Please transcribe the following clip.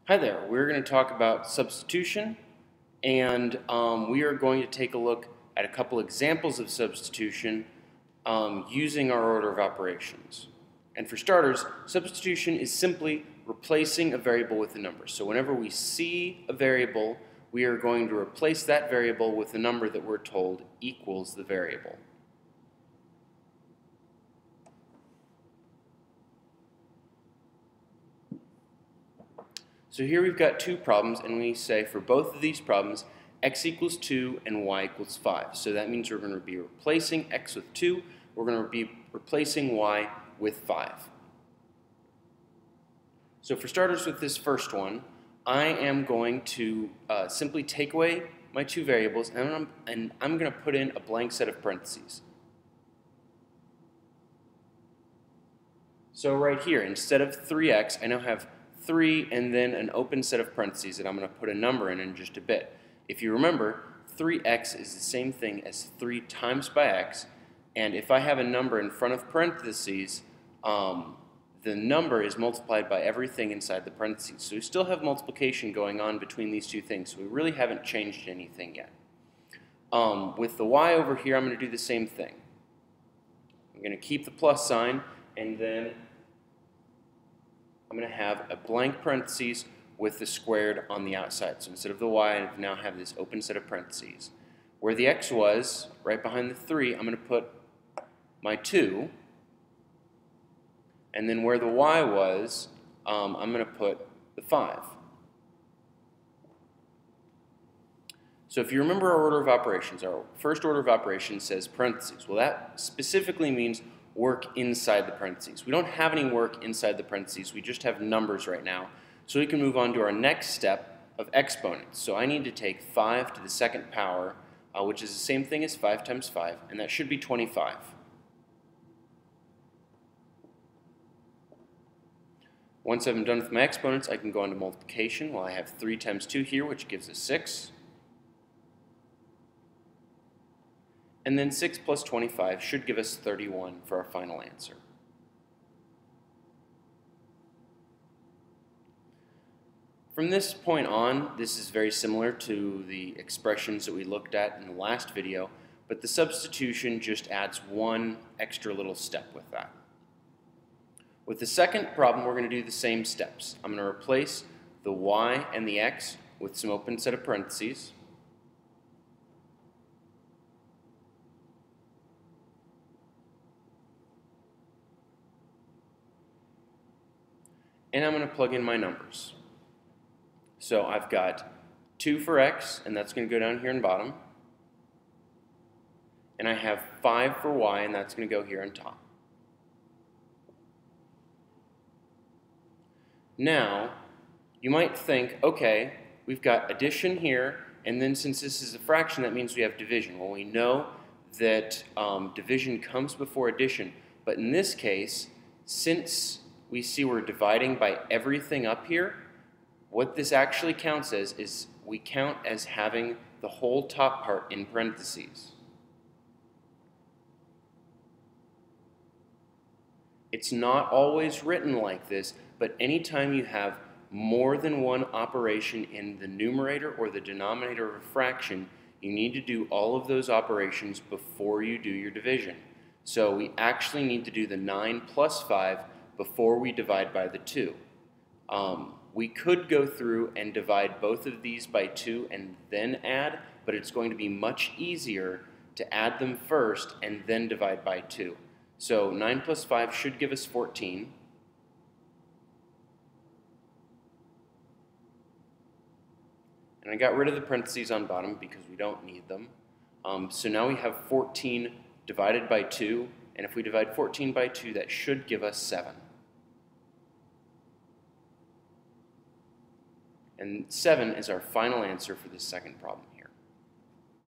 Hi there, we're going to talk about substitution, and we are going to take a look at a couple examples of substitution using our order of operations. And for starters, substitution is simply replacing a variable with a number. So whenever we see a variable, we are going to replace that variable with a number that we're told equals the variable. So here we've got two problems, and we say for both of these problems, x equals 2 and y equals 5. So that means we're going to be replacing x with 2, we're going to be replacing y with 5. So for starters with this first one, I am going to simply take away my two variables, and I'm going to put in a blank set of parentheses. So right here, instead of 3x, I now have 3 and then an open set of parentheses that I'm going to put a number in just a bit. If you remember, 3x is the same thing as 3 times by x, and if I have a number in front of parentheses, the number is multiplied by everything inside the parentheses. So we still have multiplication going on between these two things, so we really haven't changed anything yet. With the y over here, I'm going to do the same thing. I'm going to keep the plus sign, and then I'm going to have a blank parentheses with the squared on the outside. So instead of the y, I now have this open set of parentheses. Where the x was, right behind the 3, I'm going to put my 2. And then where the y was, I'm going to put the 5. So if you remember our order of operations, our first order of operations says parentheses. Well, that specifically means work inside the parentheses. We don't have any work inside the parentheses, we just have numbers right now. So we can move on to our next step of exponents. So I need to take 5 to the second power, which is the same thing as 5 times 5, and that should be 25. Once I'm done with my exponents, I can go on to multiplication. Well, I have 3 times 2 here, which gives us 6. And then 6 plus 25 should give us 31 for our final answer. From this point on, this is very similar to the expressions that we looked at in the last video, but the substitution just adds one extra little step with that. With the second problem, we're going to do the same steps. I'm going to replace the y and the x with some open set of parentheses. And I'm going to plug in my numbers. So I've got 2 for x, and that's going to go down here in bottom. And I have 5 for y, and that's going to go here on top. Now, you might think, okay, we've got addition here, and then since this is a fraction, that means we have division. Well, we know that division comes before addition, but in this case, since we see we're dividing by everything up here, what this actually counts as is we count as having the whole top part in parentheses. It's not always written like this, but anytime you have more than one operation in the numerator or the denominator of a fraction, you need to do all of those operations before you do your division. So we actually need to do the 9 plus 5 before we divide by the 2. We could go through and divide both of these by 2 and then add, but it's going to be much easier to add them first and then divide by 2. So 9 plus 5 should give us 14. And I got rid of the parentheses on bottom because we don't need them. So now we have 14 divided by 2, and if we divide 14 by 2, that should give us 7. And 7 is our final answer for this second problem.